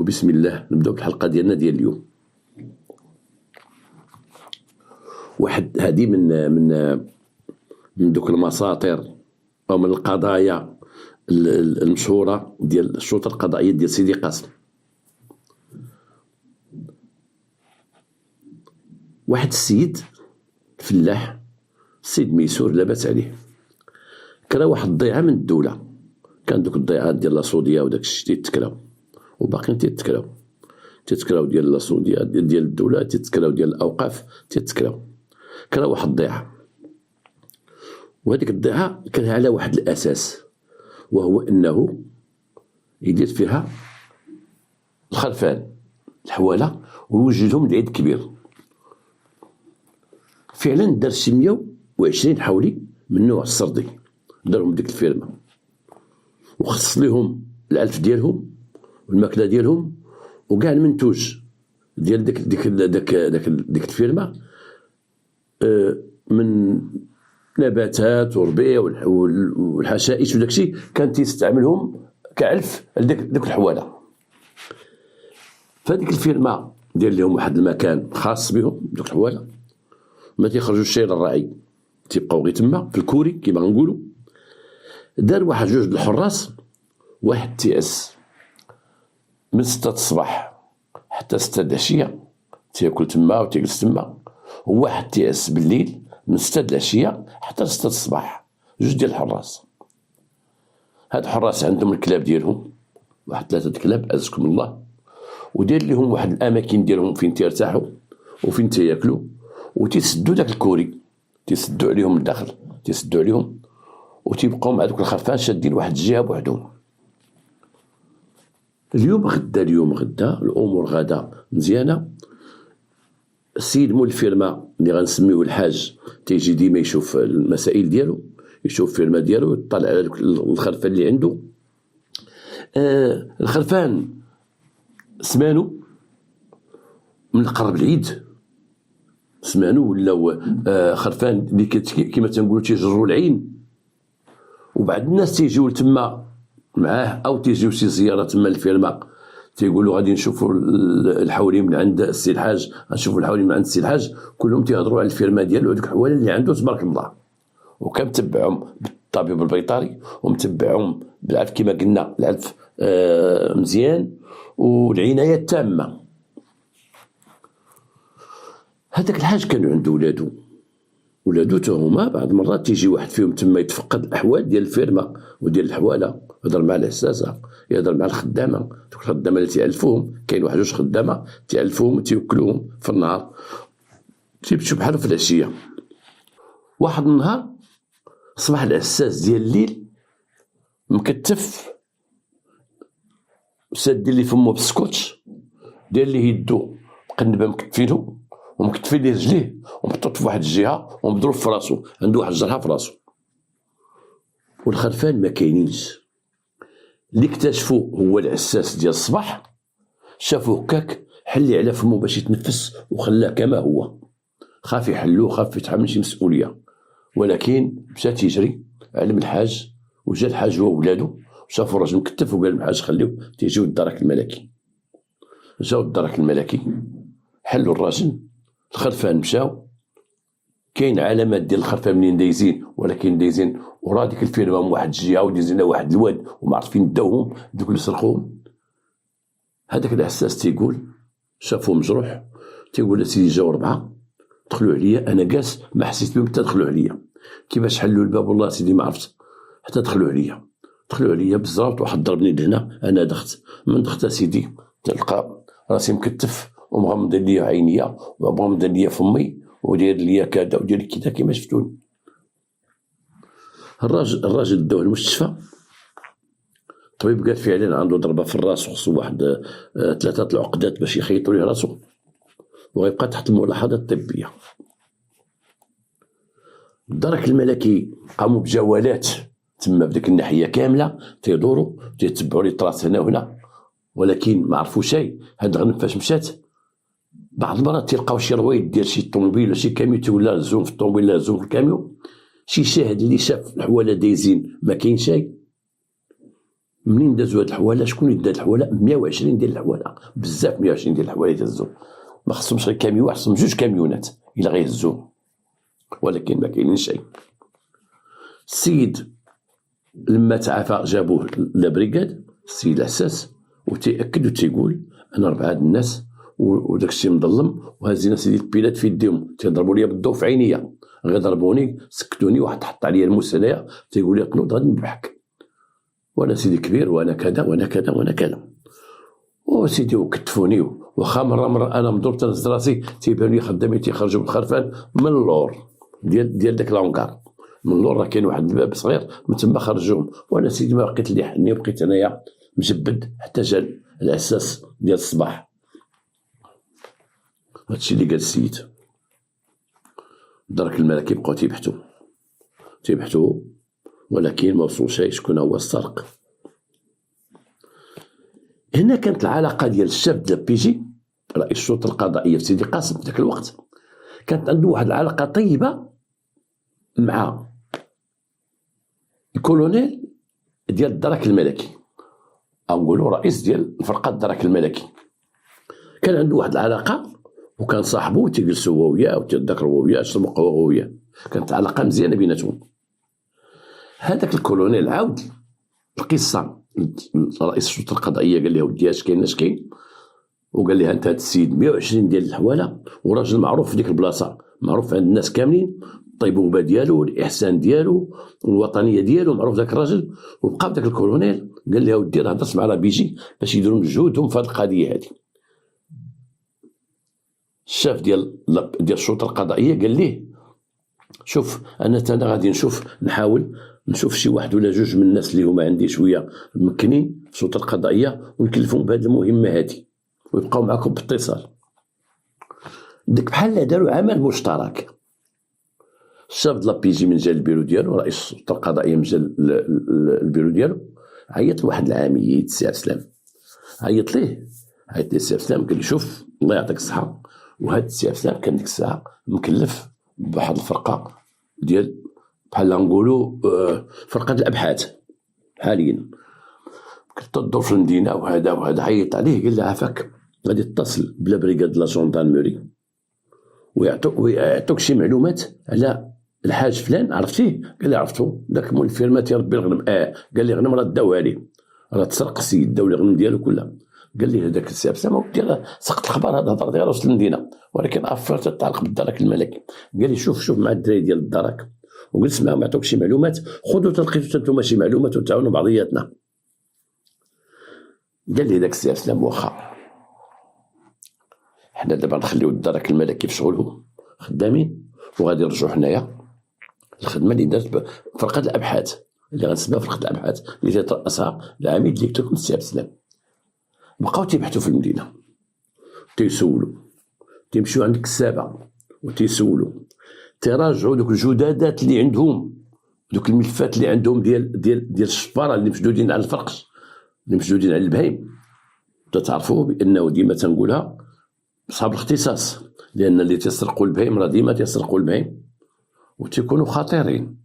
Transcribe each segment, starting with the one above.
وبسم الله نبداو بالحلقه ديالنا ديال اليوم. واحد هذه من دوك المساطر او من القضايا المشهوره ديال الشرطه القضائيه ديال سيدي قاسم. واحد السيد فلاح، السيد ميسور لاباس عليه، كرا واحد الضيعه من الدوله. كان دوك الضيعات ديال لاصوديا وداك الشيء تيتكراو وباقيين تيتكراو ديال لاصوديا ديال الدوله، تيتكراو ديال الاوقاف تيتكراو. كرا واحد الضيعه، وهذيك الضيعه كان على واحد الاساس، وهو انه يدير فيها الخرفان الحواله ويوجدهم لعيد كبير. فعلا دار شي 120 حولي من نوع السردي، دارهم ديك الفيرما وخص ليهم العلف ديالهم والماكله ديالهم وكاع المنتوج ديال ديك الفيرما، من نباتات وربيع والحشائش وداكشي، كان تيستعملهم كعلف لديك الحواله. فهاديك الفيرما دير لهم واحد المكان خاص بهم دوك الحواله، ما تيخرجوش شي للراعي، تيبقاو غير تما في الكوري كيما غنقولوا. دار واحد جوج د الحراس، واحد تيأس من 6 الصباح حتى 6 العشيه تياكل تما وتيجلس تما، وواحد تيأس بالليل من 6 العشيه حتى 6 الصباح. جوج ديال الحراس. هاد الحراس عندهم الكلاب ديالهم، واحد 3 الكلاب عزكم الله، ودير لهم واحد الاماكن ديالهم فين تيرتاحوا وفين تياكلوا، وتيسدوا داك الكوري، تيسدوا عليهم الدخل، تيسدوا عليهم وتيبقاو مع دوك الخرفان شادين واحد الجهه بوحدهم. اليوم غدا الامور غدا مزيانه. السيد مول الفيرما اللي غنسميوه الحاج تيجي ديما يشوف المسائل ديالو، يشوف الفيرما ديالو، يطلع على الخرفان اللي عنده. الخرفان سمانو من قرب العيد، سمانو ولاو خرفان اللي كما تنقولوا تيجروا العين، وبعض الناس تيجيو تما معاه او تيجيو شي زياره تما الفيرما، تيقولوا غادي نشوفوا الحولي من عند السي الحاج، غنشوفوا الحولي من عند السي الحاج. كلهم تيهضروا على الفيرما ديالو ودوك الحواله اللي عنده تبارك الله، وكان متبعهم بالطبيب البيطري ومتبعهم بالعلف كما قلنا، العلف مزيان والعنايه التامه. هذاك الحاج كانوا عنده ولادو تا هما بعض المرات تيجي واحد فيهم تما يتفقد الاحوال ديال الفيرما وديال الحواله، يهضر مع الحساسه، يهضر مع الخدامه، دوك الخدامه اللي تيعلفوهم، كاين واحد جوج خدامه تيعلفوهم وتيوكلوهم في النهار، تيمشيو بحالو في العشيه. واحد النهار صباح العساس ديال الليل مكتف وساد لي فمو بالسكوتش، دار ليه يدو مقنبه مكتفينو ومكتفين ليه رجليه ومحطوط في واحد الجهه ومضروب في راسو، عنده واحد الجرحه في راسو. والخرفان ما كاينينش. اللي اكتشفوا هو العساس ديال الصباح، شافوه هكاك حلي على فمو باش يتنفس وخلاه كما هو، خاف يحلو، خاف يتحمل شي مسؤوليه، ولكن مشى تيجري علم الحاج، وجا الحاج هو ولادو شافوا الراجل مكتف وقال الحاج خليوه تيجيو الدرك الملكي. جاو الدرك الملكي حلوا الراجل، الخرفان مشاو، كاين علامات ديال الخرفان منين دايزين، ولكن دايزين ورا ديك الفيرما من واحد الجهه ودايزين واحد الواد وما عارفين داوهم دوك اللي سرقوهم. هذاك العساس تيقول شافوه مجروح، تيقول سيدي جاو 4 دخلوا عليا، انا جالس ما حسيت بهم حتى دخلوا عليا. كيفاش حلوا الباب والله سيدي ما عرفت، حتى دخلوا عليا بالزرط، واحد ضربني لهنا، انا دخت من دخت سيدي تلقى راسي مكتف ومغمض ليا عينيا ومغمض ليا فمي ودير ليا كذا ودير كذا كيما شفتوني. الراجل داوه المستشفى، الطبيب قال فعلا عنده ضربه في الراس وخصو واحد 3 العقدات باش يخيطوا ليه راسو، وغيبقى تحت الملاحظه الطبيه. الدرك الملكي قاموا بجولات تما بديك الناحيه كامله، تيدوروا تيتبعوا لي طراس هنا وهنا، ولكن ما عرفوا شيء. هاد الغنم فاش مشات بعض المرات تلقاو شي رويد ديال شي طوموبيل ولا شي كاميو تيولى لزوم في الطوموبيل ولا لزوم في الكاميو، شي شاهد اللي شاف الحواله دايزين ما كاين شيء. منين دازوا هاد الحواله؟ شكون اللي دار الحواله؟ 120 ديال الحواله، بزاف 120 ديال الحواله يتهزوا، ما خصهمش غير كاميون واحد، خصهم 2 كاميونات الا غيهزوه، ولكن ما كاين شيء. السيد لما تعافى جابوه لابريكاد، السيد العساس، وتيأكد وتيقول انا 4 الناس وداك الشيء مظلم، وهازين سيدي البيلات في يديهم تيضربوا لي بالضوء في عينيا، غير ضربوني سكتوني، واحد حط عليا المسلايه تيقول لي قنوط غادي نذبحك، وانا سيدي كبير وانا كذا وانا كذا وانا كذا، وسيدي وكتفوني، واخا مره انا مضروب تنهز راسي تيبان لي خدامين تيخرجوا بالخرفان من اللور ديال داك لونكار، من اللور راه كاين واحد الباب صغير من تما خرجوهم، وانا سيدي ما بقيت اللي حني، وبقيت انايا مجبد حتى جا العساس ديال الصباح. هادشي اللي قال السيد. درك الملكي بقاو تيبحثوا ولكن ما وصلوش شكون هو السارق. هنا كانت العلاقه ديال الشاف ديال بيجي رئيس الشرطه القضائيه في سيدي قاسم في ذاك الوقت، كانت عنده واحد العلاقه طيبه مع الكولونيل ديال الدرك الملكي، او نقولوا رئيس ديال فرقه الدرك الملكي، كان عنده واحد العلاقه، وكان صاحبو تيجلسوا هو وياه وتيذكروا هو وياه، يشربوا قهوه هو وياه، كانت علاقه مزيانه بيناتهم. هذاك الكولونيل عاود القصه رئيس الشرطه القضائيه، قال له ودي اش كاين اش كاين، وقال لها انت هذا السيد 120 ديال الحواله، وراجل معروف في ديك البلاصه، معروف عند الناس كاملين، الطيبوبه ديالو الاحسان ديالو والوطنيه ديالو، معروف ذاك الراجل. وبقى ذاك الكولونيل قال لها ودي راه هضرت مع لا بيجي باش يديروا مجهودهم في هذه القضيه هذه. الشاف ديال الشرطه القضائيه قال ليه شوف انا غادي نحاول نشوف شي واحد ولا جوج من الناس اللي هما عندي شويه ممكنين في السلطه القضائيه، ونكلفهم بهذه المهمه هذه، ويبقاو معكم باتصال. ديك بحال داروا عمل مشترك. الشاف د لابيجي من جا البيرو ديالو، رئيس السلطه القضائيه من جا البيرو ديالو، عيط لواحد العاميد سي عبد السلام، عيط ليه سي عبد السلام، قال لي شوف الله يعطيك الصحه، وهذا السي عبد السلام كان ديك الساعه مكلف بواحد الفرقه ديال بحال نقولوا فرقه الابحاث حاليا، كتدور في المدينه وهذا عيط عليه، قال له عافاك غادي تتصل بلا بريغاد لا جوندارموري ويعطوك شي معلومات على الحاج فلان، عرفتيه؟ قال لي عرفتو، داك مول الفيرما تيربي الغنم. قال لي غنم راه داوها ليه، راه تسرق السيد، داو لي الغنم ديالو كلها. قال لي هذاك السي عبد ودي سقط الخبر هذا، هضر ديالو وسط المدينه، ولكن افرت تتعلق بالدرك الملكي. قال لي شوف مع الدراري ديال الدرك وجلس معاهم يعطوك شي معلومات، خذوا تلقيتوا انتم شي معلومات وتعاونوا بعضياتنا. قال لي داك السي عبد واخا حنا دابا نخليو الدرك الملكي في شغلهم خدامين، وغادي نرجعوا حنايا الخدمه اللي دارت فرقه الابحاث اللي غنسميها فرقه الابحاث اللي تترأسها العميد اللي قلت لكم السي عبد السلام. بقاو تيبحثوا في المدينه، تيسولوا، تيمشيو عند الكسابه وتيسولوا، تيراجعوا دوك الجدادات اللي عندهم، دوك الملفات اللي عندهم ديال الشفاره اللي مشدودين على الفرقش، اللي مشدودين على البهيم. تعرفوا بانه ديما تنقولها اصحاب الاختصاص، لان اللي تيسرقوا البهيم راه ديما تيسرقوا البهيم وتيكونوا خطيرين،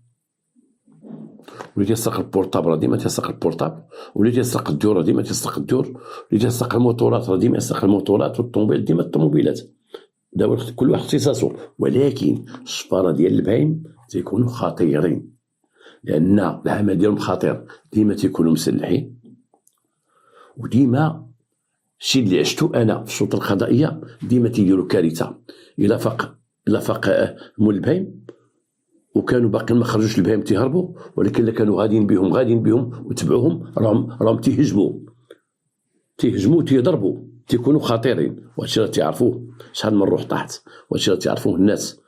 واللي تيسرق البورطابل راه ديما تيسرق البورطابل، واللي تيسرق الديور راه ديما تيسرق الديور، واللي تيسرق الموطورات راه ديما يسرق الموطورات، والطوموبيل ديما الطوموبيلات. دابا كل واحد اختصاصه، ولكن الشفاره ديال البهيم تيكونوا خطيرين لان العمل ديالهم خطير، ديما تيكونوا مسلحين، وديما الشيء اللي عشتو انا في السلطه القضائيه ديما تيديروا كارثه. الا فاق مول البهيم وكانوا باقيين ما خرجوش البهيم تيهربوا، ولكن الا كانوا غاديين بهم وتبعوهم راهم تيهجموا تيضربوا، تيكونوا خطيرين. وهادشي راه تيعرفوه، شحال من روح طاحت، وهادشي راه تيعرفوه الناس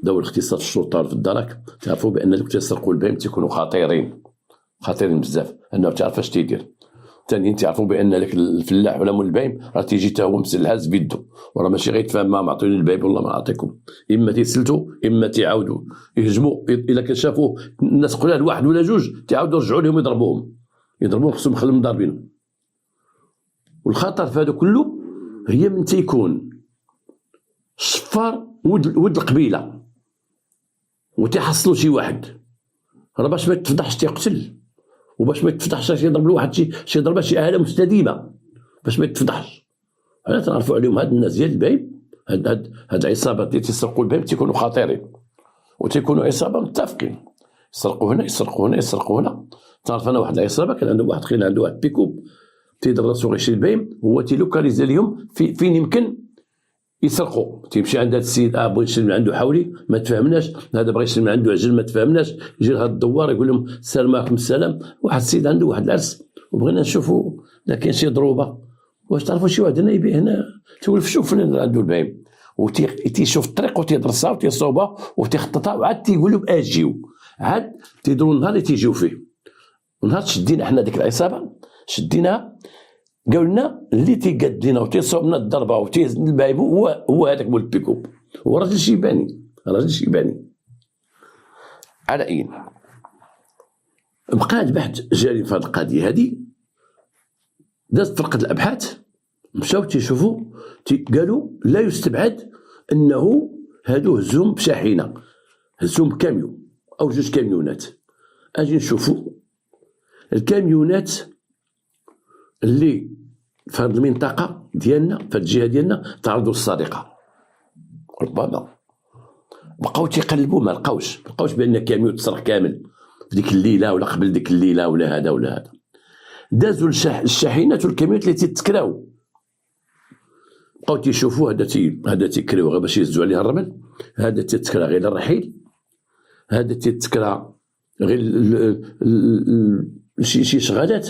ذوي الاختصاص في الشرطه في الدرك، تعرفوا بان اللي تيسرقوا البهيم تيكونوا خطيرين بزاف، انه تعرف اش تيدير. ثانيا تعرفوا بان لك الفلاح ولا مول البهيم راه تيجي حتى هو مسلحاز بيدو، وراه ماشي غير يتفاهم ما عطوني البهيم والله ما نعطيكم، اما تيسلتوا اما تيعاودوا يهجموا. الا كان شافوا الناس قلال واحد ولا جوج تعاودوا يرجعوا لهم يضربوهم خصهم يخليهم ضاربينهم. والخطر في هذا كله هي من تيكون الشفار ود القبيله وتيحصلوا شي واحد، راه باش ما تفضحش تيقتل، وباش ما يتفضحش شي يضرب لواحد شي ضربه شي اله مستديمه باش ما يتفضحش. حنا تنعرفوا عليهم هاد الناس ديال البهيم، هاد العصابات اللي تيسرقوا البهيم تيكونوا خطيرين وتيكونوا عصابه متفقين، يسرقوا هنا يسرقوا هنا يسرقوا هنا. تعرف انا واحد العصابه كان عنده واحد خينا عنده واحد بيكوب تيدير راسو غيشري البهيم، هو تيلوكاليزي ليهم فين يمكن يسرقوا. تيمشي عند هذا السيد بغى يشري من عنده حولي ما تفاهمناش، هذا بغى يشري من عنده عجل ما تفاهمناش، يجي لهذا الدوار يقول لهم السلام عليكم السلام، واحد السيد عنده واحد العرس وبغينا نشوفوا لا كاين شي ضروبه، واش تعرفوا شي واحد هنا يبيع هنا، تقول شوف فلان عنده البهيم، وتيشوف الطريق وتيدرسها وتيصوبها وتيخططها وعاد تيقول لهم اجيو، عاد تيديروا النهار اللي تيجيو فيه. ونهار شدينا حنا ديك العصابه شديناها، قالوا لنا اللي تيقاد لنا وتيصوب لنا الضربه وتيهز البهيم هو هذاك مول البيكوب، هو راجل شيباني، راجل شيباني. على اي بقى البحث جاري في هذه القضيه هذه، دازت فرقه الابحاث مشاو تيشوفوا قالوا لا يستبعد انه هادو هزوم بشاحنه، هزوم بكاميون او جوج كاميونات. اجي نشوفوا الكاميونات اللي في هذه المنطقه ديالنا في هذه الجهه ديالنا تعرضوا للسرقه، ربما بقاو تيقلبوا ما لقاوش بان كاميون تسرق كامل في ديك الليله ولا قبل ديك الليله ولا هذا ولا هذا. دازوا الشاحنات والكاميونات اللي تيتكراو، بقاو تيشوفوا هذا تيكريو غير باش يهزوا عليه الرمل، هذا تيتكرا غير الرحيل، هذا تيتكرا غير شي شغالات.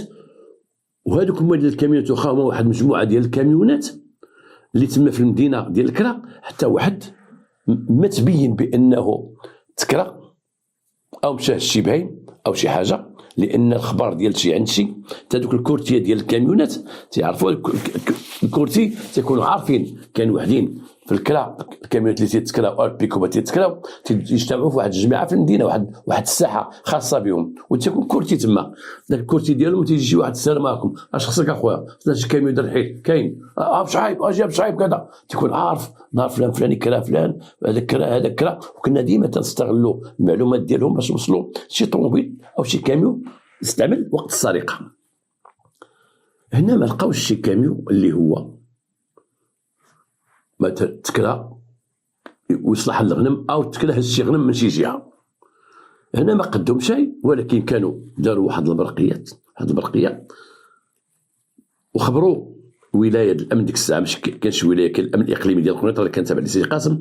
وهذوك هما ديال الكاميونات، واخا هما واحد مجموعه ديال الكاميونات اللي تما في المدينه ديال الكرا، حتى واحد ما تبين بانه تكرا او مشى شي بهيم او شي حاجه، لان الخبر ديال شي عند شي حتى دوك الكورتيه ديال الكاميونات تيعرفوا الكورتي تيكونوا عارفين كان وحدين في الكرا الكاميونات اللي تيتكراو او البيكوبات تيتكراو تيجتمعوا في واحد الجماعه في المدينه، واحد الساحه خاصه بهم وتيكون كورتي تما، داك الكورتي ديالهم تيجي شي واحد السلام عليكم اش خصك اخويا خصنا شي كاميون ديال الحيط كاين بشعيب اجي بشعيب كذا، تيكون عارف نهار فلان فلاني كرا فلان هذاك كرا هذاك كرا. وكنا ديما تنستغلوا المعلومات ديالهم باش نوصلوا شي طوموبيل او شي كاميون يستعمل وقت السرقه. هنا ما لقاوش شي كاميون اللي هو ما تكرا ويصلح للغنم او تكرا هز شي غنم من شي جهه. هنا ما قدهم شيء، ولكن كانوا داروا واحد البرقيه وخبروا ولايه الامن ديك الساعه، مش كانش ولايه، كان الامن الاقليمي ديال قنيطره اللي كان تابع لسيدي قاسم،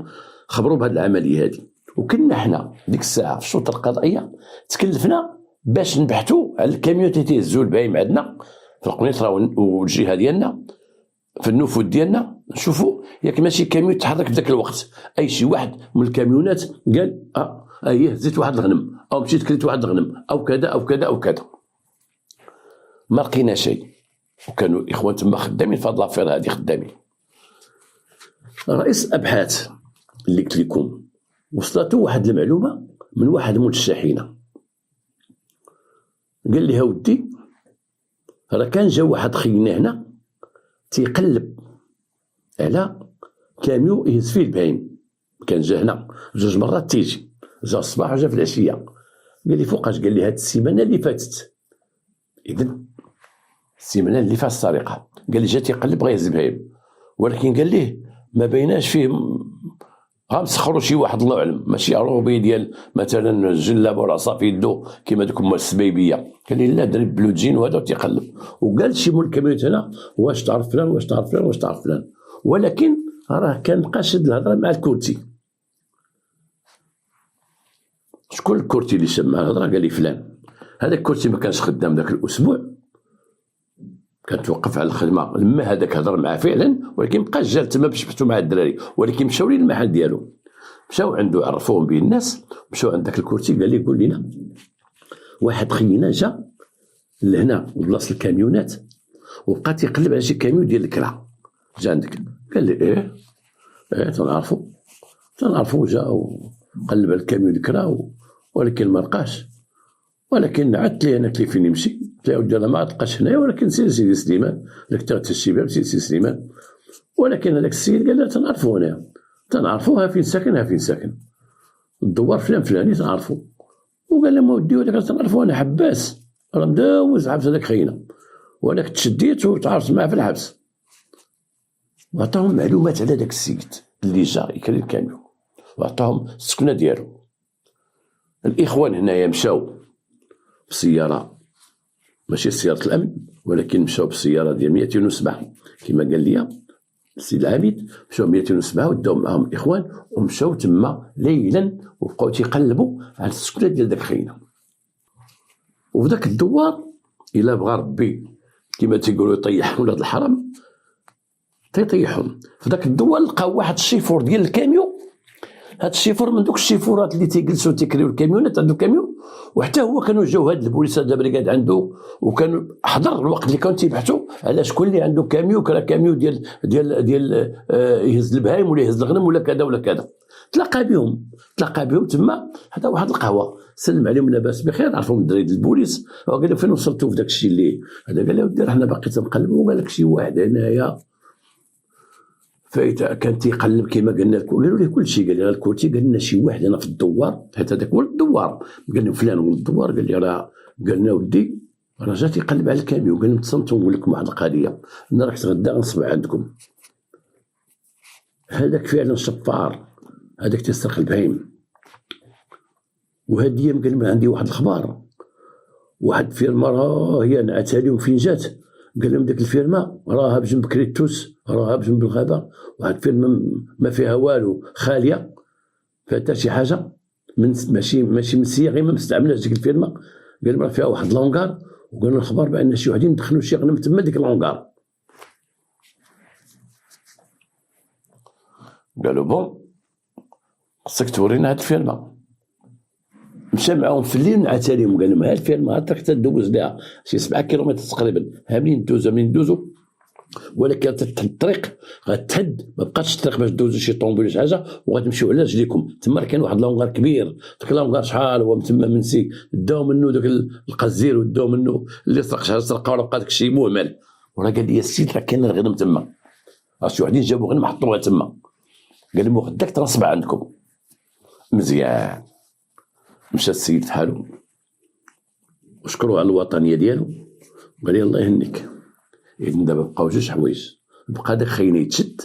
خبروا بهذه العمليه هذه. وكنا حنا ديك الساعه في الشرطه القضائيه تكلفنا باش نبحثوا على الكاميون اللي تيهزوا البهايم عندنا في قنيطره والجهه ديالنا في النفوذ ديالنا، نشوفوا ياك ماشي كاميون تحرك في ذاك الوقت، اي شي واحد من الكاميونات قال هي هزيت واحد الغنم او مشيت كليت واحد الغنم او كذا او كذا او كذا. ما لقينا شيء، وكانوا الاخوان تما خدامين في هاد لافير هادي خدامين. رئيس الابحاث اللي قلت لكم وصلته واحد المعلومه من واحد مول الشاحنه، قال لي ودي راه كان جا واحد خينا هنا تيقلب على كاميو يهز فيه البهايم، كان جا هنا جوج مرات تيجي، جا الصباح وجا في العشيه. قال لي فوقاش؟ قال لي هاد السيمانه اللي فاتت، اذن السيمانه اللي فاتت السرقه. قال لي جا تيقلب بغا يهز البهايم، ولكن قال ليه ما بيناش فيه غنسخروا شي واحد الله اعلم، ماشي عروبي ديال مثلا الجلاب والعصا في يدو كيما دوك هما السبيبيه. قال لي لا درب بلوجين وهذا تيقلب. وقال شي مول الكاميونات هنا واش تعرف فلان واش تعرف فلان واش تعرف فلان، ولكن راه كان بقى شد الهضره مع الكورتي. شكون الكورتي اللي شد مع الهضره؟ قال لي فلان. هذاك الكورتي ما كانش خدام ذاك الاسبوع، كان توقف على الخدمه لما هذاك هضر معاه فعلا، ولكن بقى جا تما باش يبحثوا مع الدراري، ولكن مشاو للمحل ديالو، مشاو عنده عرفوهم به الناس، مشاو عند ذاك الكورتي قال لي قول لنا واحد خينا جا لهنا بلاصه الكاميونات وبقى تيقلب على شي كاميون ديال الكرا، جا عندك؟ قال لي ايه تنعرفو جا وقلب على الكاميون الكرا ولكن ما لقاش. ولكن عدت لي انا فين نمشي، قلت له ودي انا ما لقاش هنايا، ولكن سير سيدي سليمان لك تا الشباب سيدي سليمان. ولكن هذاك السيد قال لا تنعرفو هنايا، تنعرفوها فين ساكن الدوار فلان فلاني تنعرفو. وقال له ما ودي ولكن تنعرفو انا حباس راه مدوز حبس هذاك خينا، وانك تشديت وتعرفت معاه في الحبس. وعطاهم معلومات على داك السيد اللي جا يكري الكاميو، وعطاهم السكنه ديالو. الاخوان هنايا مشاو بسياره، ماشي سياره الامن، ولكن مشاو بسياره ديال 207 كما قال لي السيد العميد. مشاو 207 وداو معاهم الاخوان ومشاو تما ليلا وبقاو تيقلبوا على السكنه ديال داك الخينا. وفي داك الدوار الا بغى ربي كما تيقولوا يطيح ولاد الحرام تيطيحهم. في داك الدوار لقاو واحد الشيفور ديال الكاميو. هاد الشيفور من دوك الشيفورات اللي تيجلسوا تيكريو الكاميونات، عنده كاميون، وحتى هو كانوا جاو هاد البوليس هاد البريكاد عنده، وكانوا حضر الوقت اللي كانوا تيبحثوا على شكون اللي عنده كاميو، كان كاميو ديال يهز البهايم ولا يهز الغنم ولا كذا ولا كذا. تلاقى بهم تما، حتى واحد القهوه سلم عليهم لاباس بخير، عرفهم الدراري ديال البوليس. وقال له فين وصلتوا في داك الشيء اللي هذا؟ قال له ودي حنا باقي تنقلبوا. وقال لك شي واحد هنايا فايت كان تيقلب كما قلنا لكم، قالوا ليه كل شيء، قال لي الكوتي، قال لنا شي واحد هنا في الدوار، حتى هذاك ولد الدوار، قال لهم فلان ولد الدوار. قال لي راه، قال لنا ودي راه جا تيقلب على الكاميو. قال لهم تصنتوا نقول لكم واحد القضيه، انا رحت غدا غنصبع عندكم. هذاك فعلا شفار، هذاك تيسرق البهايم. وهاد الايام قال لهم عندي واحد الخبار، واحد فيرما راه هي نعتها لهم فين جات. قال لهم ديك الفيرما راها بجنب كريتوس، راها بجنب الغابه، واحد فيرما ما فيها والو، خاليه، فيها حتى شي حاجه من ماشي مسيه، غير ما مستعملاش ديك الفيرما. قال لهم راه فيها واحد لونغار، وقالوا الخبر بان شي وحدين دخلوا شي غنم تما ديك لونغار. قالوا بون خصك تورينا هاد الفيرما. مشى معاهم في الليل نعت عليهم، قال لهم ها الفيرما هاتك حتى دوز ليها شي 7 كيلومتر تقريبا. ها منين ندوزو، ولكن الطريق غتحد، ما بقاتش الطريق باش دوزو شي طوموبيل ولا شي حاجه، وغتمشيو على رجليكم. تما كان واحد لونغار كبير، داك لونغار شحال هو تما منسي، داو منه داك القزير وداو منه اللي سرق شحال سرقه، ولا بقى داك الشيء مهمل. وراه قال لي السيد راه كاين الغنم تما، راه شي وحدين جابوا غنم حطوها تما. قال لهم غداك تنصب عندكم. مزيان. مشى السيد فحالو وشكروا على الوطنيه ديالو، قال لي الله يهنيك. اذن دابا بقاو جوج حوايج، بقى داك خينا يتشد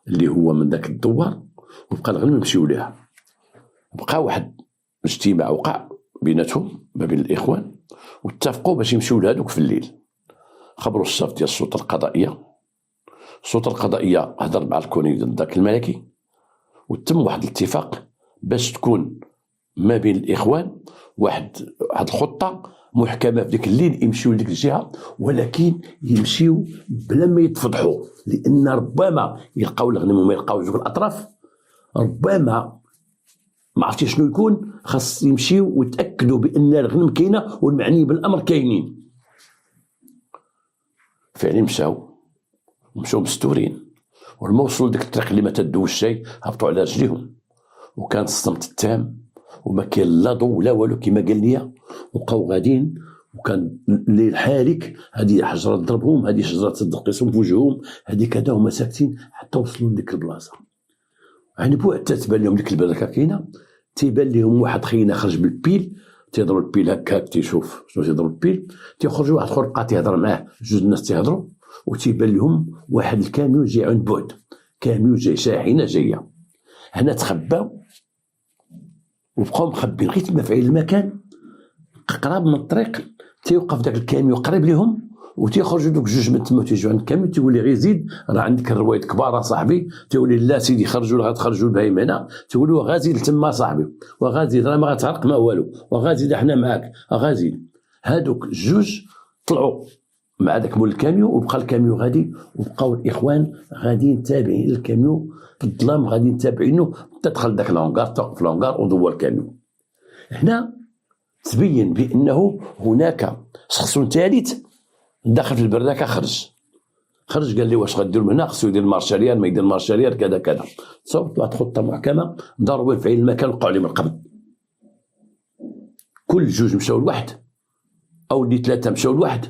اللي هو من داك الدوار، وبقى الغنم يمشيو ليها. بقى واحد اجتماع وقع بيناتهم ما بين الاخوان، واتفقوا باش يمشيو لهادوك في الليل. خبروا الشاف ديال السلطه القضائيه. السلطه القضائيه هضر مع الكوني ديال داك الملكي، وتم واحد الاتفاق باش تكون ما بين الاخوان واحد الخطه محكمه في ديك الليل، يمشيو لديك الجهه، ولكن يمشيو بلا ما يتفضحوا، لان ربما يلقاو الغنم وما يلقاوش جوج الاطراف. ربما ما عرفتي شنو يكون، خاص يمشيو ويتاكدوا بان الغنم كاينه والمعني بالامر كاينين. فعلا مشاو مستورين، ولما وصلوا لديك الطريق اللي ما تدوش شيء هبطوا على رجليهم، وكان الصمت التام وما كاين لا ضوء لا والو كما قال لي. وبقاو غاديين، وكان الليل حالك، هذه حجره تضربهم، هذه شجره تدقسهم في وجههم، هذه كذا، هما ساكتين حتى وصلوا لديك البلاصه. يعني بوحد تتبان لهم ديك البركه كاينه، تيبان لهم واحد خينا خرج بالبيل، تيضرب البيل هكاك، تيشوف شنو تيضرب البيل، تيخرج واحد اخر بقى تيهضر معاه، جوج الناس تيهضروا، وتيبان لهم واحد الكاميون جاي عند بعد، كاميون جاي، شاحنه جايه. هنا تخباو وبقاو مخبين غير تما في عين المكان قراب من الطريق. تيوقف داك الكاميون قريب لهم، وتيخرجوا دوك جوج من تما تيجيو عند الكاميون، تيقول لي غير زيد، راه عندك الروايد كبار صاحبي. تيقول لي لا سيدي خرجوا، غتخرجوا البهايم هنا. تيقول له غازيد تما صاحبي، وغازيد راه ما غتعرق ما والو، وغازيد حنا معاك، غازيد. هادوك جوج طلعوا مع داك مول الكاميون، وبقى الكاميون غادي، وبقاو الاخوان غاديين تابعين الكاميون في الظلام، غاديين تابعينه حتى دخل داك لونغار، توقف لونغار ودور الكاميون. هنا تبين بانه هناك شخص ثالث دخل في البراكه، خرج قال لي واش غديروا من هنا؟ خصو يدير مارشاليال، ما يدير مارشاليال، كذا كذا. تصاوبت واحد خطه محكمه، ضربوا في عين المكان، وقعوا عليهم القبض. كل جوج مشاو لواحد، او اللي ثلاثه مشاو لواحد،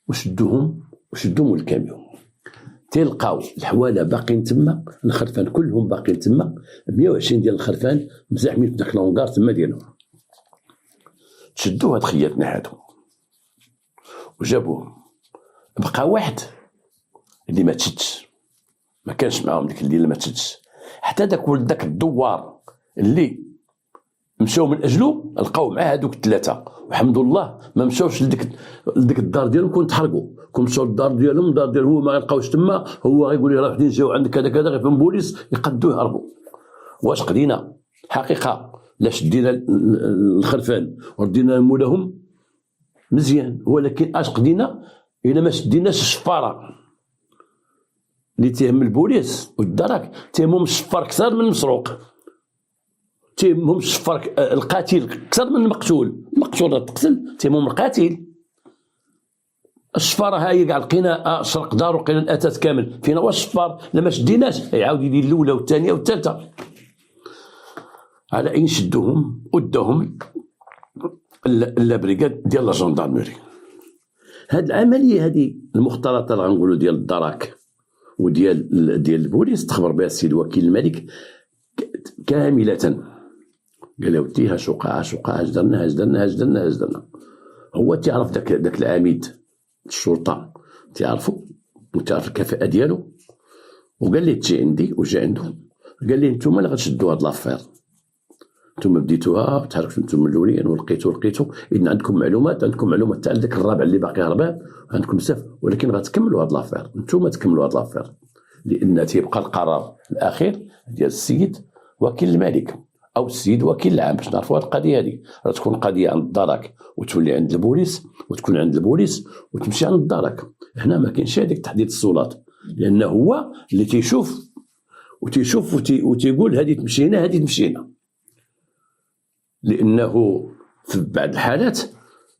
وشدوهم الكاميون. تلقاو الحواله باقين تما، الخرفان كلهم باقين تما، 120 ديال الخرفان مزاحمين في داك لونغار تما ديالهم. تشدوا هاد خياتنا هادو، وجابوه. بقى واحد اللي ما تشدش، ما كانش معاهم ديك الليله ما تشدش، حتى داك ولد داك الدوار اللي مشاو من اجله لقاو مع هذوك الثلاثه، والحمد لله ما مشاوش لديك الدار ديالهم، كون تحرقوا، كون مشاو للدار ديالهم، الدار ديالو هو ما غيلقاوش تما، هو غيقول لي راه وحدين جاو عندك كذا كذا، غيفهم البوليس يقدوا يهربوا. واش قدينا حقيقه لا شدينا الخرفان وردينا مولاهم مزيان، ولكن اش قدينا الا ما شديناش الشفاره اللي تهم البوليس والدرك، تهمهم الشفار اكثر من المسروق، تهمهم الشفار القاتل اكثر من المقتول، المقتول تقتل تهمهم القاتل. الشفاره هاي كاع لقينا شرق دار وقينا الاتات كامل، فينا واش الشفار لما شديناش يعاود يدير الاولى والثانيه والثالثه. على ان شدوهم وداهم لابريكاد ديال لا جندرمري. هاد العمليه هذه المختلطه اللي غنقولوا ديال الدرك وديال البوليس تخبر بها السيد وكيل الملك كامله. قال له ودي اش وقع اش درنا. هو تعرف داك العميد الشرطه تعرفوا وتعرف الكفاءه ديالو، وقال لي تجي عندي وجا عنده، قال لي نتوما اللي غتشدوا هاد لافير، نتوما بديتوها تحركتوا نتوما الاولين ولقيتوا اذا عندكم معلومات تاع داك الرابع اللي باقي هربان، عندكم بزاف، ولكن غتكملوا هاد لافير، نتوما تكملوا هاد لافير، لان تيبقى القرار الاخير ديال السيد وكيل الملك او السيد وكيل العام باش نعرفوا هاد القضيه هذه. راه تكون القضيه عند الدرك وتولي عند البوليس، وتكون عند البوليس وتمشي عند الدرك. هنا ما كاينش هذيك تحديد السلطات، لان هو اللي تيشوف وتيقول هذه تمشي هنا هذه تمشي هنا. لانه في بعض الحالات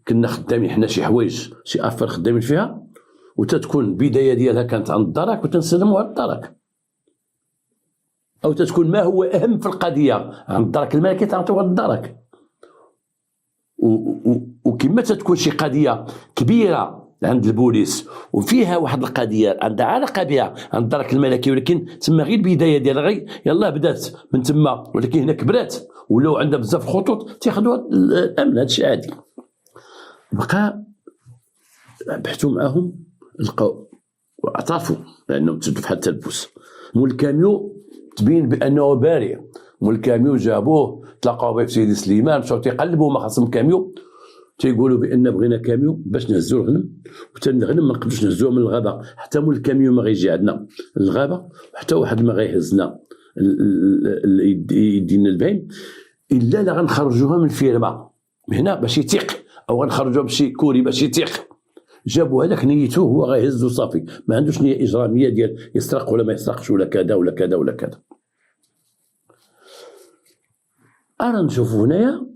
كنا خدامين حنا شي حوايج شي افر خدامين فيها، وتتكون البدايه ديالها كانت عند الدرك وتنسلموا على الدرك، او تتكون ما هو اهم في القضيه عند الدرك الملكي تعطيوها للدرك. وكما تتكون شي قضيه كبيره عند البوليس وفيها واحد القضيه عندها علاقه بها عند الدرك الملكي، ولكن تما غير البدايه ديالها غير يلاه بدات من تما، ولكن هنا كبرات ولو عندها بزاف خطوط تاخذوا الامن. هادشي عادي. بقى بحثوا معاهم لقاو واعترفوا بانهم تسدوا في حد التلبس. مول الكاميو تبين بانه بارع، مول الكاميو جابوه تلاقاو به في سيدي سليمان، مشاو تيقلبوا ما خاصهم كاميو، تيقولوا بان بغينا كاميو باش نهزوا الغنم، وحتى الغنم ما نقدروش نهزوه من الغابه، حتى مول الكاميو ما غيجي عندنا للغابه، وحتى واحد ما غيهزنا يدينا البهيم الا لا غنخرجوها من الفيرما هنا باش يتيق، او غنخرجوها بشي كوري باش يتيق. جابوا هذاك نيته هو غيهز وصافي، ما عندوش نيه اجراميه ديال يسرق ولا ما يسرقش ولا كذا ولا كذا ولا كذا. انا نشوفوا هنايا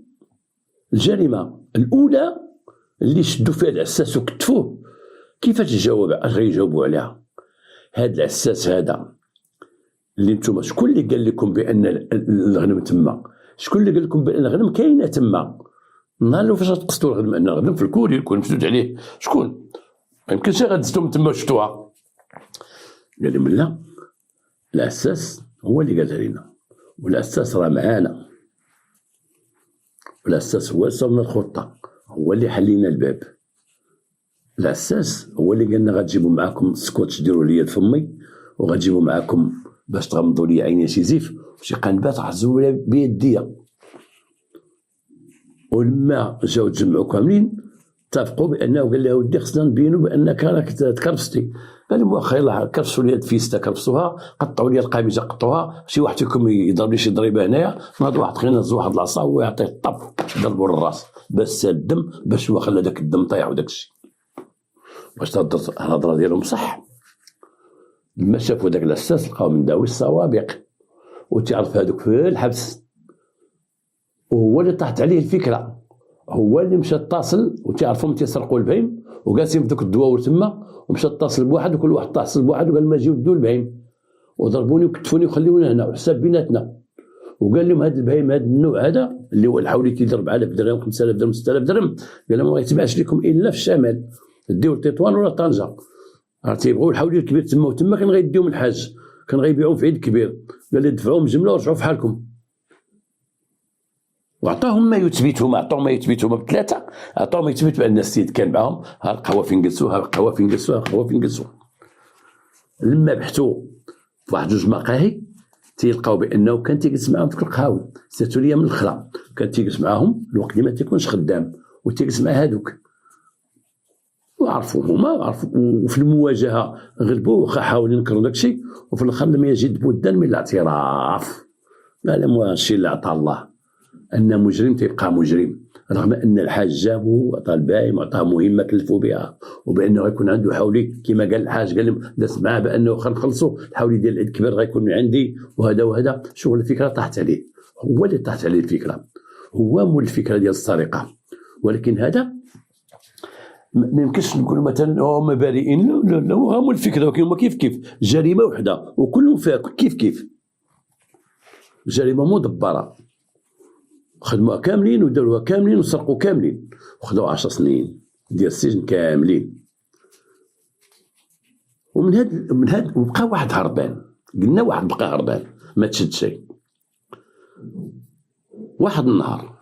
الجريمه الاولى اللي شدوا فيها العساس وكتفوه، كيفاش جاوب؟ اش غيجاوبوا عليها؟ هذا العساس هذا اللي نتوما شكون اللي قال لكم بان الغنم تما؟ شكون اللي قال لكم بان الغنم كاينه تما؟ نهار فاش تقصدوا الغنم؟ ان الغنم في الكوري يكون مسدود عليه، شكون؟ ما يمكنش غتزتوا من تما وشفتوها. قال لهم لا، العساس هو اللي قالها لنا، والعساس راه معانا، والعساس هو صمم الخطه، هو اللي حل لنا الباب. العساس هو اللي قالنا غتجيبوا معاكم سكوتش ديروا لي فمي، وغتجيبوا معاكم باش تغمضوا لي عيني شي زيف وشي قنبات غتزوا بيديا. ولما جاو تجمعوا كاملين اتفقوا بانه قال له ودي خصنا نبينوا بانك راك تكرفستي. قال لهم واخا يلاه كرفسوا لي هاد الفيستا كرفسوها، قطعوا لي القميجه قطعوها، شي واحد فيكم يضرب لي شي ضريبه هنايا، ناض واحد خلينا نهز واحد العصا ويعطيه طف ضربوا للراس بس الدم، باش هو خلى داك الدم طايح وداك الشيء. واش تهضر الهضره ديالهم صح؟ لما شافوا داك العساس لقاو مداوي السوابق وتعرف هذوك في الحبس، وهو اللي طاحت عليه الفكره، هو اللي مشى اتصل وتعرفهم تيسرقوا البهيم وجالسين في دوك الدواور تما، ومشى اتصل بواحد وكل واحد اتصل بواحد وقال ما جيو دوا البهيم وضربوني وكتفوني وخليونا هنا وحساب بيناتنا. وقال لهم هذا البهيم هذا النوع هذا اللي هو الحولي كيدير 4000 درهم 5000 درهم 6000 درهم، قال لهم ما غيتباعش لكم الا في الشمال، ديو تطوان ولا طنجه. راه تيبغيو الحولي الكبير تما، وتما كان غيديهم الحاج، كان غيبيعوهم في عيد كبير. قال لي دفعوهم جمله ورجعوا في حالكم. وعطاهم ما يثبتهم، عطاهم ما يثبتهم بثلاثه، عطاهم ما يثبت بان السيد كان معاهم. ها القهوه فين جلسوا، ها القهوه فين جلسوا، ها القهوه فين جلسوا. لما بحثوا في واحد جوج مقاهي تيلقاو بانه كان تيجلس معاهم في القهاوي. ساتوا ليا من الاخرى كان تيجلس معاهم الوقت اللي ما تيكونش خدام، وتيجلس مع هادوك وعرفوا هما وعرفوا، وفي المواجهه غلبوه واخا حاولوا ينكروا داكشي، وفي الاخر لم يجد بدا من الاعتراف. لا الشيء اللي عطاه الله ان مجرم تيبقى مجرم، رغم ان الحاج جابو وعطاه البايم وعطاه مهمه كلفوا بها، وبانه غيكون عنده حولي كما قال الحاج، قال لهم داز معاه بانه خنخلصوا الحولي ديال العيد الكبير غيكون من عندي وهذا وهذا. شغل الفكره طاحت عليه، هو اللي طاحت عليه الفكره، هو مول الفكره ديال السرقه. ولكن هذا ما يمكنش نقولوا مثلا هما بريئين، لا هو مول الفكره، ولكن هما كيف جريمه وحده وكلهم فيها كيف جريمه مدبره، خدموها كاملين وداروها كاملين وسرقوا كاملين وخذوا 10 سنين ديال السجن كاملين. ومن هاد وبقى واحد هربان، قلنا واحد بقى هربان ما تشد شيء. واحد النهار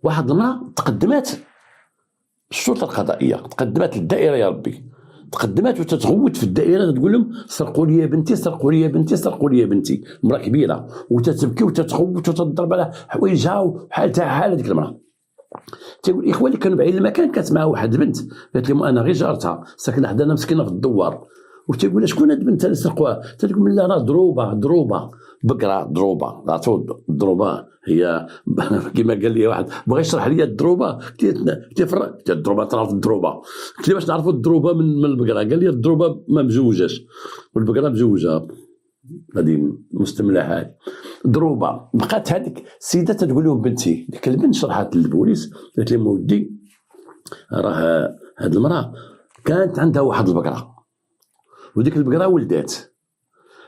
واحد المرأة تقدمات الشرطة القضائية، تقدمات للدائرة يا ربي، تقدمات وتتغوت في الدائرة تقول لهم سرقوا لي يا بنتي، سرقوا لي يا بنتي، سرقوا لي يا بنتي. مرأة كبيرة وتتبكي وتتغوت وتضرب على حوايجها وحالتها حالة ديك المرأة. تيقول الاخوان اللي كانوا بعيد المكان كانت معها واحد البنت قالت لهم انا غير جارتها ساكنه حدانا مسكينه في الدوار. وتيقول شكون هاد البنت اللي سرقوها؟ تقول لا راه ضروبه بقره ضروبه. عرفتوا الضروبه هي كما قال لي واحد بغى يشرح لي الضروبه، قلت الضروبه تعرف الضروبه، قلت له باش نعرفوا الضروبه من البقره؟ قال لي الضروبه ما مزوجاش والبقره مزوجه، هذه مستملحات ضروبه. بقات هذيك السيده تقول لهم بنتي، ديك البنت شرحت للبوليس قالت لهم ودي راه هاد المراه كانت عندها واحد البقره، وديك البقره ولدات،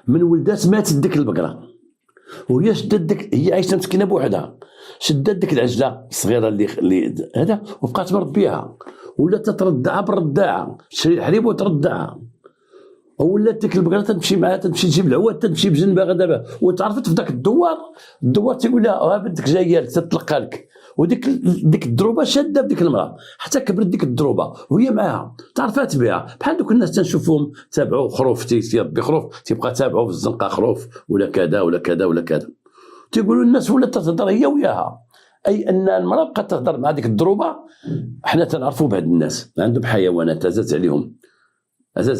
من ولدات ماتت ديك البقره، وهي شدت ديك، هي عايشه مسكينه بوحدها، شدت ديك العجله الصغيره اللي هذا وبقات مربيها، ولات تتردع بالرداعه، تشري الحليب وتردعها، ولات ديك البقره تمشي معها، تمشي تجيب العواد، تمشي بجنبها غدا، وتعرفت في ذاك الدوار تيقول لها ها بنتك جايه لك تتلقى لك. وديك الدروبه شاده بديك المراه حتى كبرت ديك الدروبه وهي معاها، تعرفات بها بحال دوك الناس تنشوفهم تابعوا خروف تيربي خروف تيبقى تابعوا في الزنقه خروف ولا كذا ولا كذا ولا كذا. تيقولوا الناس ولات تهضر هي وياها، اي ان المراه بقات تهضر مع ديك الدروبه. حنا تنعرفوا بعض الناس عندهم حيوانات عزاز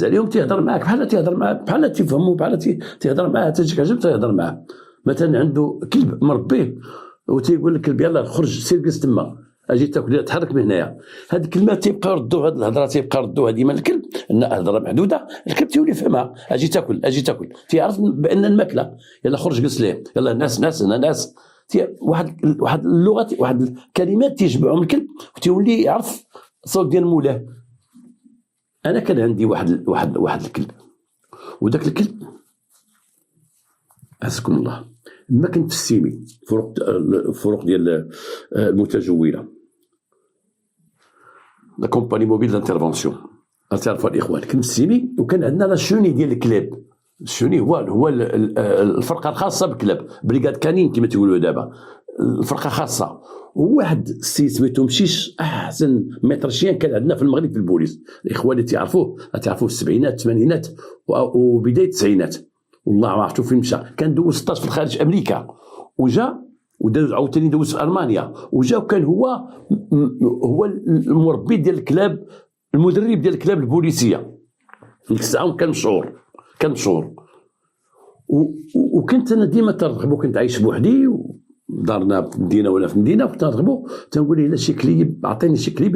عليهم تيهضر معاك بحال تفهموا بحال تيهضر معاه، تجيك عجب تيهضر معاه. مثلا عنده كلب مربيه وتيقول لك الكلب يلاه خرج سير جلس تما اجي تاكل تحرك من هنايا. هاد الكلمات تيبقى يردوا، هاد الهضره تيبقى يردوها ديما الكلب، ان هضره محدوده الكلب تيولي يفهمها. اجي تاكل تيعرف بان الماكله، يلا خرج جلس ليه، يلا ناس انا ناس. واحد اللغه، واحد الكلمات تيجمعهم الكلب وتيولي يعرف الصوت ديال مولاه. انا كان عندي واحد الكلب، وداك الكلب عزكم الله ما كنت في السيمي فروق ديال المتجوله، لا كومباني موبيل دانترفونسيون تعرفوا الاخوان. كنت في السيمي وكان عندنا لا شوني ديال الكلاب. الشوني هو الفرقه الخاصه بالكلاب، بريغاد كانين كما تقولوا دابا، الفرقه خاصه. وواحد السيد سميتو مشيش احسن مترشيان كان عندنا في المغرب في البوليس. الاخوان اللي تعرفوه في السبعينات الثمانينات وبدايه التسعينات، والله ما عرفتو فين مشى. كان دوز 16 في الخارج امريكا وجا ودوز عاوتاني دوز في المانيا وجا، وكان هو المربي ديال الكلاب، المدرب ديال الكلاب البوليسيه ديك الساعه. كان مشهور وكنت انا ديما ترغبو، كنت عايش بوحدي دارنا في مدينه ولا في مدينه، كنت نرغبو تنقول الا شي كليب عطيني شي كليب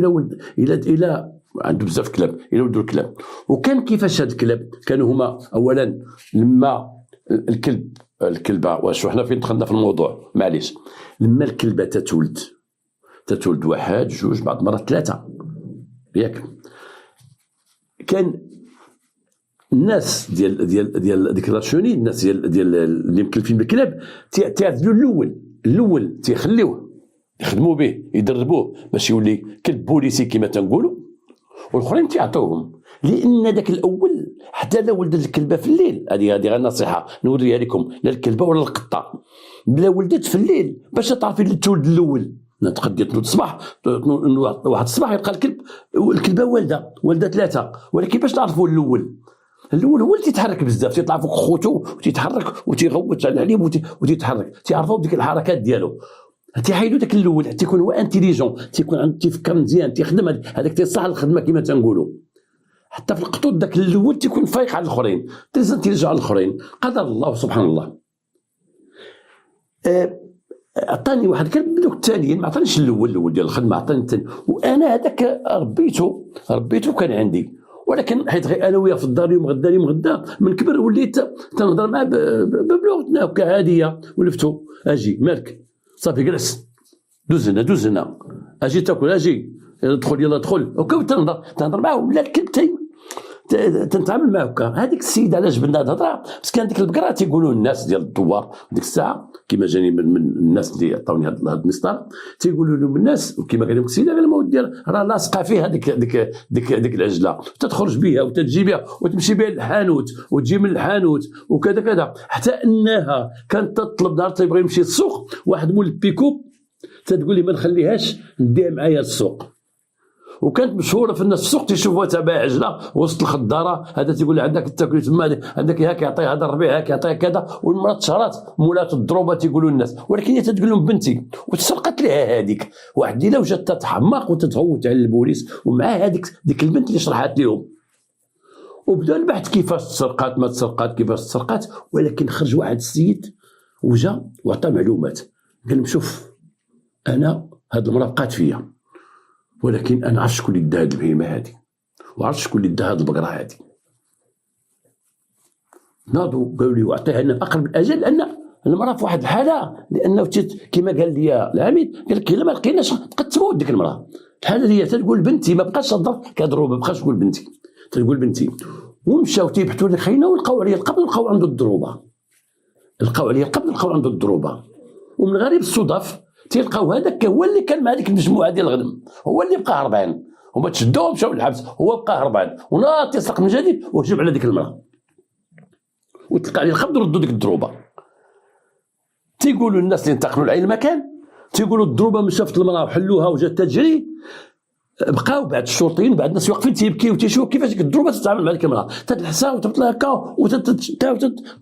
الا عنده بزاف كلاب الا ولدوا الكلاب. وكان كيفاش هاد الكلاب كانوا هما اولا لما الكلبه واش حنا فين دخلنا في الموضوع معليش. لما الكلبه تتولد واحد جوج بعض مرات ثلاثه ياك، كان الناس ديال ديك لاشوني، الناس ديال اللي مكلفين بالكلاب تعزلوا الاول تيخليوه يخدموا به يدربوه باش يولي كلب بوليسي كما تنقولوا، والاخرين تيعطوهم لان ذاك الاول حتى لا ولدت الكلبه في الليل، هذه غير نصيحه نوريها لكم، لا الكلبه ولا القطه، بلا ولدت في الليل باش تعرفي اللي تولد الاول. تقدر تنوض الصباح، واحد الصباح يلقى الكلبه والده ثلاثه، ولكن باش تعرفوا الاول هو اللي تيتحرك بزاف، تيطلع فوق خوتو وتيتحرك وتيغوت عليهم وتيتحرك، تيعرفوا ديك الحركات ديالو. تيحيدوا داك الاول حتى يكون هو انتيليجون، تيفكر مزيان، تيخدم هذاك تيصح الخدمه كما تنقولوا. حتى في القطوط داك الاول تيكون فايق على الاخرين، تيرجع على الاخرين، قدر الله سبحان الله. عطاني واحد كان دوك الثانيين، ما عطانيش الاول ديال الخدمه، عطاني الثاني، وانا هذاك ربيته كان عندي، ولكن حيت غير انا وياه في الدار يوم غدا من كبر وليت تنهضر معاه بلغتنا هكا عاديه، ولفتو اجي مالك صافي جلس، دوز هنا اجي تاكل، اجي ادخل يلا ادخل هكا، تنهضر معاه ولا الكلب تنتعامل معاه هكا. هذيك السيده علاش جبنا هاد الهضره، بس كان ديك البقره تيقولوا الناس ديال الدوار ديك الساعه كما جاني من الناس اللي عطاوني هاد المسطر، تيقولوا لهم الناس وكما قال لهم السيده، قال لهم اودي راه لاصقه فيها ديك العجله، تخرج بها وتجي بها وتمشي بها للحانوت وتجي من الحانوت وكذا كذا، حتى انها كانت تطلب نهار تيبغي يمشي للسوق واحد مول البيكوب، تتقول لي ما نخليهاش نديها معايا للسوق. وكانت مشهوره في الناس في السوق تيشوفوها تبع عجله وسط الخضاره، هذا تيقول عندك تاكل تما، عندك هاك يعطي هذا الربيع، هاك يعطي كذا، والمراه تشهرات مولات الضروبه تيقولوا الناس، ولكن هي تتقول لهم بنتي، وتسرقت لها هذيك واحد الليله وجات تتحماق وتتغوت على البوليس، ومع ديك البنت اللي شرحت لهم، وبدا البحث كيفاش تسرقات ما تسرقات كيفاش تسرقات. ولكن خرج واحد السيد وجا وعطى معلومات، قال لهم شوف انا هاد المراه بقات فيا، ولكن انا عرفت شكون اللي دا هاد البهيمه هادي، وعرفت شكون اللي دا هاد البقره هادي. ناضوا قالوا لي واعطيها لنا اقرب الاجل، لان المراه في واحد الحاله، لانه كما قال لي العميد، قال لك الا ما لقيناش تقد تموت ديك المراه. الحاله اللي هي تقول بنتي، ما بقاش تهضر كضرب، ما بقاش تقول بنتي، تقول بنتي. ومشاو تيبحثوا لي خينا ولقاو عليه القبض، لقاو عنده الضروبه، لقاو عنده الضروبه. ومن غريب الصدف تلقاو هذاك هو اللي كان مع ديك المجموعه ديال الغنم، هو اللي بقى هربان، هما تشدوه ومشاو للحبس، هو بقى هربان وناض يسرق من جديد وهجم على ديك المراه، وتلقى عليه الخبز وردوا ديك الضروبه. تيقولوا الناس اللي انتقلوا لأي مكان، تيقولوا الضروبه من شافت المراه وحلوها وجات تجري، بقاو بعد الشرطيين بعد الناس واقفين تيبكيو وتيشوفوا كيفاش ديك الضروبه تتعامل مع ديك المراه، تتلحسها وتهبط لها هكا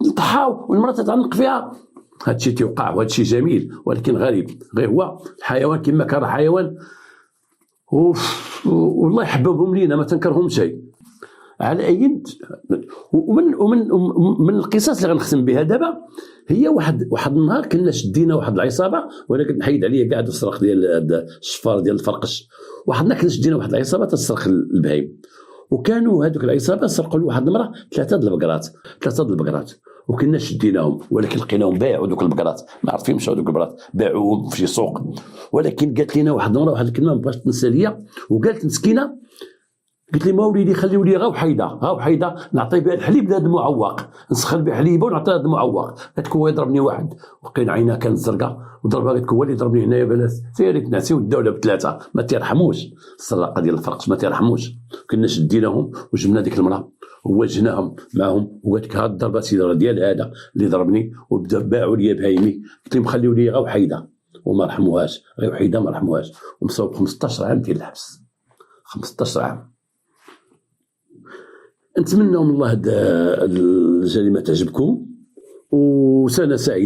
وتطحاو والمراه تتعنق فيها. هادشي تيوقع وهادشي جميل، ولكن غريب، غير هو الحيوان كما كان حيوان، والله يحببهم لينا ما تنكرهم شيء. على اي ومن القصص اللي غنختم بها دابا، هي واحد النهار كنا شدينا واحد العصابه، وانا كنت نحيد عليا كاع السرق ديال الشفار ديال الفرقش. واحد النهار كنا شدينا واحد العصابه تسرق البهايم، وكانوا هذوك العصابه سرقوا لواحد المراه ثلاثه د البقرات، وكنا شديناهم، ولكن لقيناهم باعوا دوك البقرات، ما عرفين مشاو دوك البقرات باعوهم في شي سوق. ولكن قالت لنا واحد المراه واحد الكلمه ما بغاتش تنسى ليا، وقالت مسكينه، قلت لي ما وليدي خليو لي غا وحيده نعطي بها الحليب لهذا المعوق، نسخن بها حليبه ونعطي هذا المعوق. قالت لك هو يضربني واحد، وقينا عينها كانت زرقاء وضربها، قالت لك هو اللي ضربني هنايا بلاش، سيري تنعسي والدوله بثلاثه ما تيرحموش، السراقه ديال الفرقش ما تيرحموش. كنا شديناهم وجبنا ديك المراه ووجهناهم معهم، وقالت لك هاد الضربه سيدي ديال هذا اللي ضربني، وبدا باعوا لي بهايمي. قلت لهم خليو لي غا وحيده، وما رحموهاش، غير وحيده ما رحموهاش، ومصوب 15 عام ديال الحبس، 15 عام. نتمنى من الله هاد الجريمه تعجبكم، وسنه سعيده.